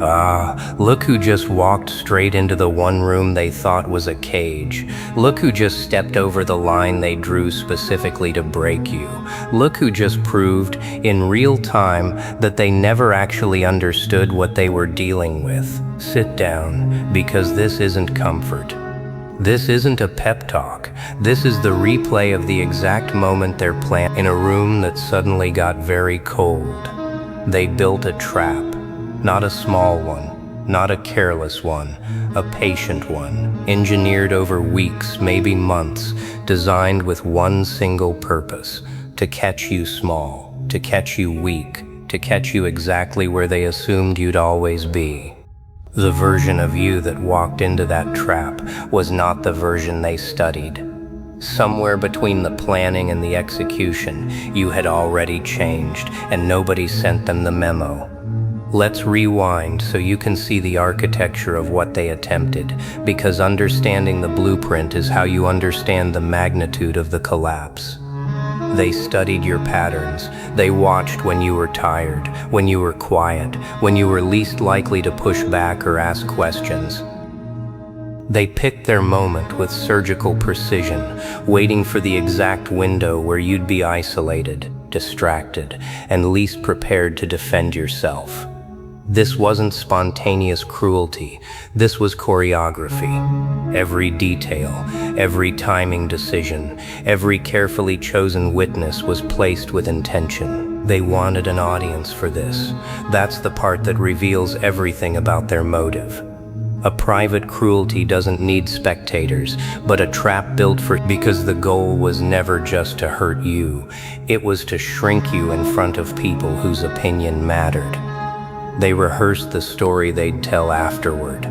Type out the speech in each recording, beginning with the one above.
Ah, look who just walked straight into the one room they thought was a cage. Look who just stepped over the line they drew specifically to break you. Look who just proved, in real time, that they never actually understood what they were dealing with. Sit down, because this isn't comfort. This isn't a pep talk. This is the replay of the exact moment they're planned in a room that suddenly got very cold. They built a trap. Not a small one, not a careless one, a patient one, engineered over weeks, maybe months, designed with one single purpose: to catch you small, to catch you weak, to catch you exactly where they assumed you'd always be. The version of you that walked into that trap was not the version they studied. Somewhere between the planning and the execution, you had already changed, and nobody sent them the memo. Let's rewind so you can see the architecture of what they attempted, because understanding the blueprint is how you understand the magnitude of the collapse. They studied your patterns. They watched when you were tired, when you were quiet, when you were least likely to push back or ask questions. They picked their moment with surgical precision, waiting for the exact window where you'd be isolated, distracted, and least prepared to defend yourself. This wasn't spontaneous cruelty. This was choreography. Every detail, every timing decision, every carefully chosen witness was placed with intention. They wanted an audience for this. That's the part that reveals everything about their motive. A private cruelty doesn't need spectators, but a trap built for because the goal was never just to hurt you. It was to shrink you in front of people whose opinion mattered. They rehearsed the story they'd tell afterward.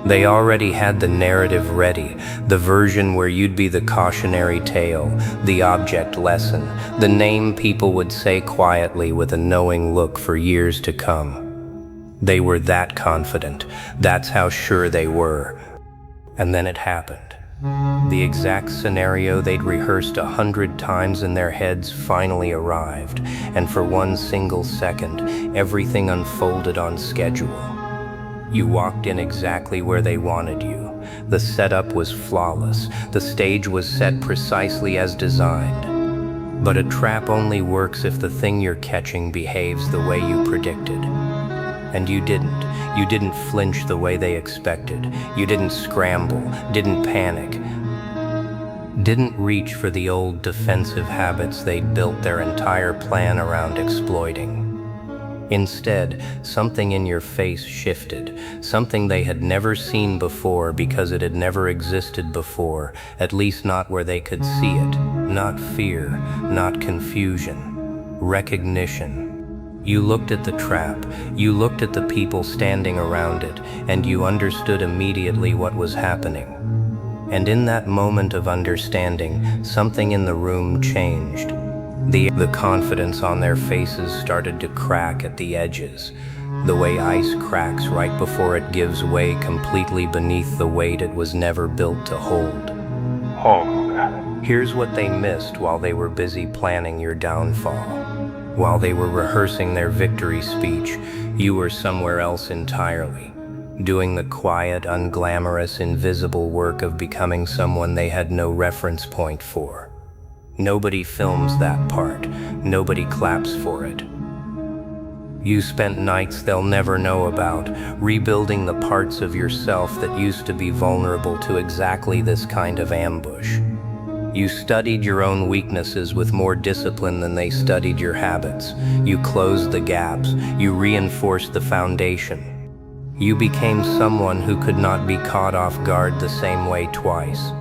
They already had the narrative ready, the version where you'd be the cautionary tale, the object lesson, the name people would say quietly with a knowing look for years to come. They were that confident. That's how sure they were. And then it happened. The exact scenario they'd rehearsed 100 times in their heads finally arrived, and for one single second, everything unfolded on schedule. You walked in exactly where they wanted you. The setup was flawless. The stage was set precisely as designed. But a trap only works if the thing you're catching behaves the way you predicted. And you didn't. You didn't flinch the way they expected. You didn't scramble, didn't panic, didn't reach for the old defensive habits they'd built their entire plan around exploiting. Instead, something in your face shifted, something they had never seen before because it had never existed before, at least not where they could see it. Not fear, not confusion, recognition. You looked at the trap, you looked at the people standing around it, and you understood immediately what was happening. And in that moment of understanding, something in the room changed. The confidence on their faces started to crack at the edges, the way ice cracks right before it gives way completely beneath the weight it was never built to hold. Here's what they missed while they were busy planning your downfall. While they were rehearsing their victory speech, you were somewhere else entirely, doing the quiet, unglamorous, invisible work of becoming someone they had no reference point for. Nobody films that part. Nobody claps for it. You spent nights they'll never know about, rebuilding the parts of yourself that used to be vulnerable to exactly this kind of ambush. You studied your own weaknesses with more discipline than they studied your habits. You closed the gaps. You reinforced the foundation. You became someone who could not be caught off guard the same way twice.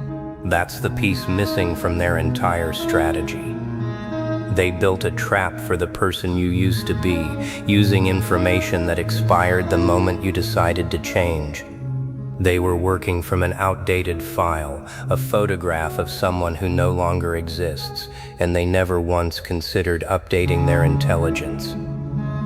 That's the piece missing from their entire strategy. They built a trap for the person you used to be, using information that expired the moment you decided to change. They were working from an outdated file, a photograph of someone who no longer exists, and they never once considered updating their intelligence.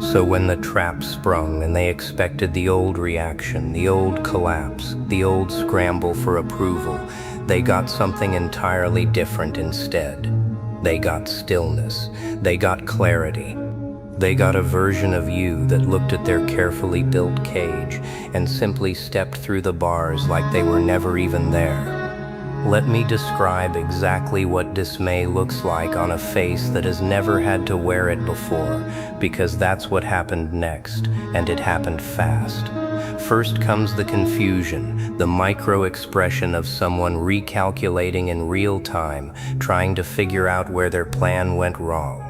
So when the trap sprung and they expected the old reaction, the old collapse, the old scramble for approval, they got something entirely different instead. They got stillness. They got clarity. They got a version of you that looked at their carefully built cage and simply stepped through the bars like they were never even there. Let me describe exactly what dismay looks like on a face that has never had to wear it before, because that's what happened next, and it happened fast. First comes the confusion, the micro-expression of someone recalculating in real time, trying to figure out where their plan went wrong.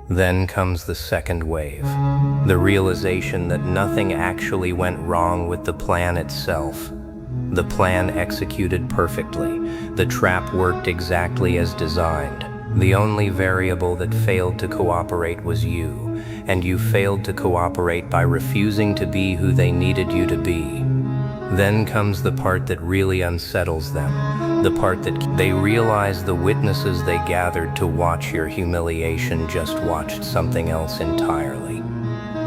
Then comes the second wave, the realization that nothing actually went wrong with the plan itself. The plan executed perfectly. The trap worked exactly as designed. The only variable that failed to cooperate was you, and you failed to cooperate by refusing to be who they needed you to be. Then comes the part that really unsettles them, the part that they realize the witnesses they gathered to watch your humiliation just watched something else entirely.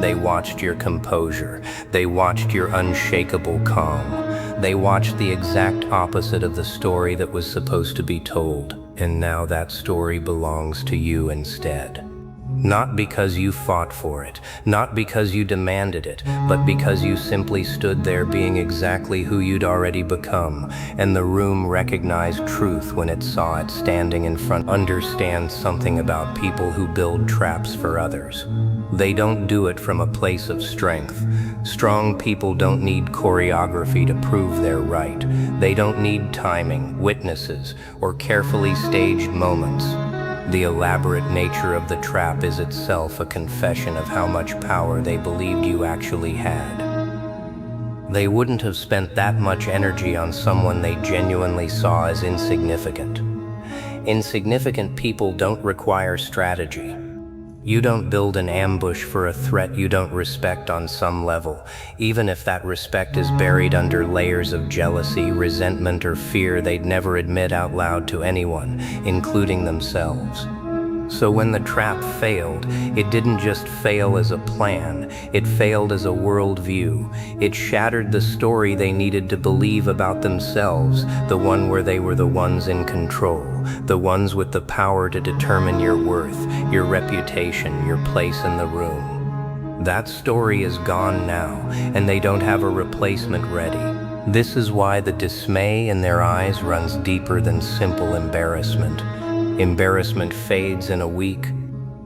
They watched your composure. They watched your unshakable calm. They watched the exact opposite of the story that was supposed to be told, and now that story belongs to you instead. Not because you fought for it, not because you demanded it, but because you simply stood there being exactly who you'd already become, and the room recognized truth when it saw it standing in front. Understand something about people who build traps for others. They don't do it from a place of strength. Strong people don't need choreography to prove they're right. They don't need timing, witnesses, or carefully staged moments. The elaborate nature of the trap is itself a confession of how much power they believed you actually had. They wouldn't have spent that much energy on someone they genuinely saw as insignificant. Insignificant people don't require strategy. You don't build an ambush for a threat you don't respect on some level, even if that respect is buried under layers of jealousy, resentment, or fear they'd never admit out loud to anyone, including themselves. So when the trap failed, it didn't just fail as a plan, it failed as a worldview. It shattered the story they needed to believe about themselves, the one where they were the ones in control, the ones with the power to determine your worth, your reputation, your place in the room. That story is gone now, and they don't have a replacement ready. This is why the dismay in their eyes runs deeper than simple embarrassment. Embarrassment fades in a week.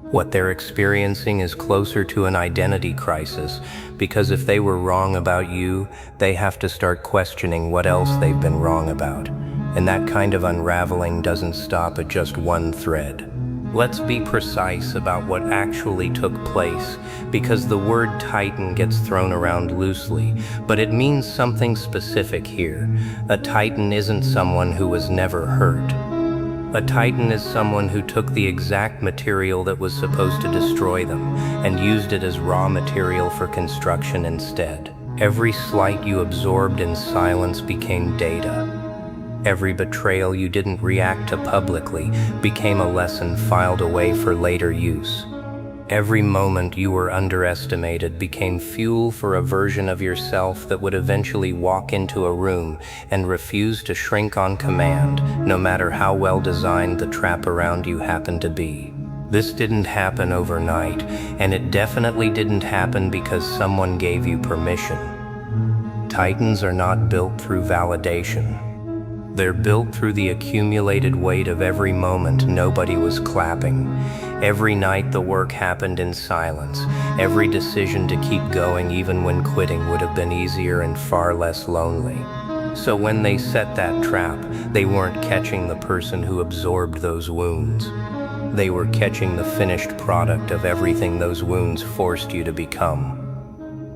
What they're experiencing is closer to an identity crisis, because if they were wrong about you, they have to start questioning what else they've been wrong about. And that kind of unraveling doesn't stop at just one thread. Let's be precise about what actually took place, because the word Titan gets thrown around loosely, but it means something specific here. A Titan isn't someone who was never hurt. A Titan is someone who took the exact material that was supposed to destroy them and used it as raw material for construction instead. Every slight you absorbed in silence became data. Every betrayal you didn't react to publicly became a lesson filed away for later use. Every moment you were underestimated became fuel for a version of yourself that would eventually walk into a room and refuse to shrink on command, no matter how well designed the trap around you happened to be. This didn't happen overnight, and it definitely didn't happen because someone gave you permission. Titans are not built through validation. They're built through the accumulated weight of every moment nobody was clapping. Every night the work happened in silence. Every decision to keep going even when quitting would have been easier and far less lonely. So when they set that trap, they weren't catching the person who absorbed those wounds. They were catching the finished product of everything those wounds forced you to become.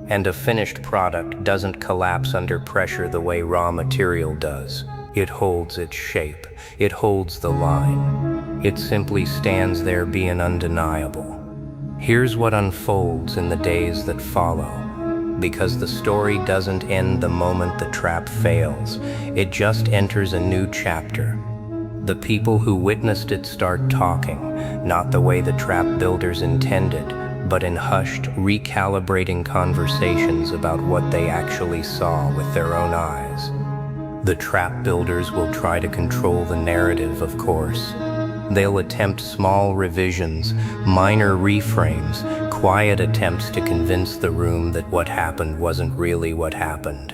And a finished product doesn't collapse under pressure the way raw material does. It holds its shape. It holds the line. It simply stands there being undeniable. Here's what unfolds in the days that follow. Because the story doesn't end the moment the trap fails. It just enters a new chapter. The people who witnessed it start talking, not the way the trap builders intended, but in hushed, recalibrating conversations about what they actually saw with their own eyes. The trap builders will try to control the narrative, of course. They'll attempt small revisions, minor reframes, quiet attempts to convince the room that what happened wasn't really what happened.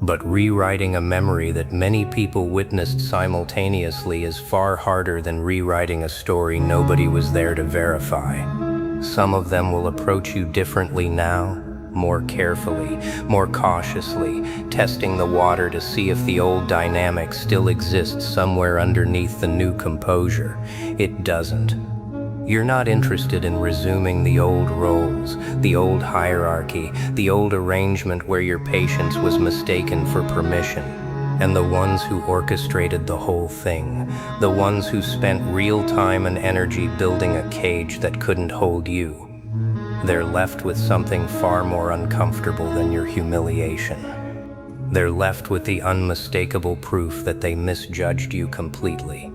But rewriting a memory that many people witnessed simultaneously is far harder than rewriting a story nobody was there to verify. Some of them will approach you differently now, more carefully, more cautiously, testing the water to see if the old dynamic still exists somewhere underneath the new composure. It doesn't. You're not interested in resuming the old roles, the old hierarchy, the old arrangement where your patience was mistaken for permission. And the ones who orchestrated the whole thing, the ones who spent real time and energy building a cage that couldn't hold you, they're left with something far more uncomfortable than your humiliation. They're left with the unmistakable proof that they misjudged you completely.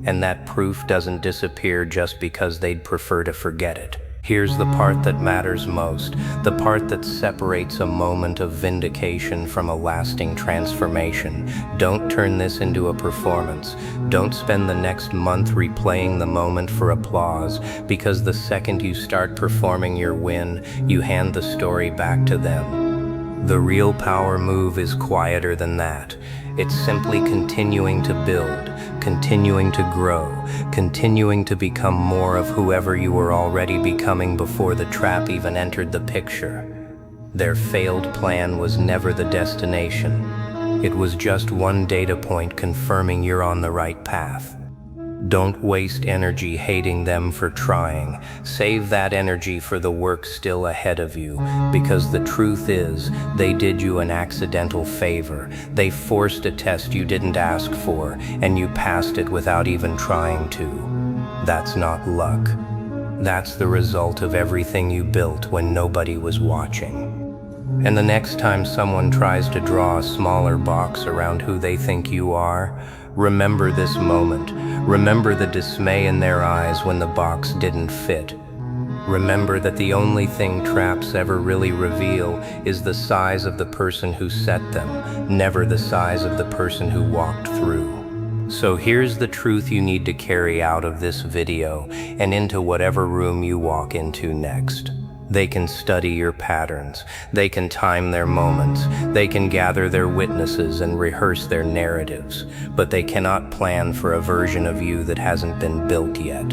And that proof doesn't disappear just because they'd prefer to forget it. Here's the part that matters most, the part that separates a moment of vindication from a lasting transformation. Don't turn this into a performance. Don't spend the next month replaying the moment for applause, because the second you start performing your win, you hand the story back to them. The real power move is quieter than that. It's simply continuing to build, continuing to grow, continuing to become more of whoever you were already becoming before the trap even entered the picture. Their failed plan was never the destination. It was just one data point confirming you're on the right path. Don't waste energy hating them for trying. Save that energy for the work still ahead of you, because the truth is, they did you an accidental favor. They forced a test you didn't ask for, and you passed it without even trying to. That's not luck. That's the result of everything you built when nobody was watching. And the next time someone tries to draw a smaller box around who they think you are, remember this moment. Remember the dismay in their eyes when the box didn't fit. Remember that the only thing traps ever really reveal is the size of the person who set them, never the size of the person who walked through. So here's the truth you need to carry out of this video and into whatever room you walk into next. They can study your patterns, they can time their moments, they can gather their witnesses and rehearse their narratives, but they cannot plan for a version of you that hasn't been built yet.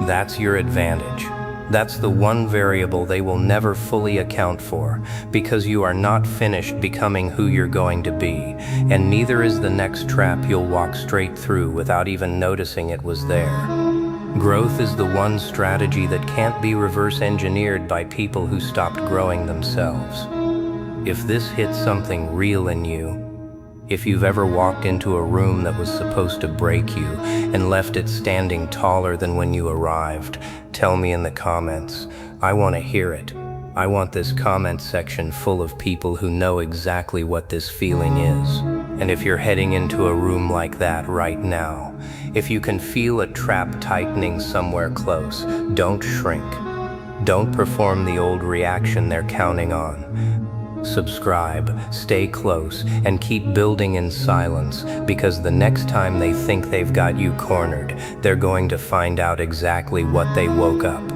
That's your advantage. That's the one variable they will never fully account for, because you are not finished becoming who you're going to be, and neither is the next trap you'll walk straight through without even noticing it was there. Growth is the one strategy that can't be reverse engineered by people who stopped growing themselves. If this hits something real in you, if you've ever walked into a room that was supposed to break you and left it standing taller than when you arrived, tell me in the comments. I want to hear it. I want this comment section full of people who know exactly what this feeling is. And if you're heading into a room like that right now, if you can feel a trap tightening somewhere close, don't shrink. Don't perform the old reaction they're counting on. Subscribe, stay close, and keep building in silence, because the next time they think they've got you cornered, they're going to find out exactly what they woke up.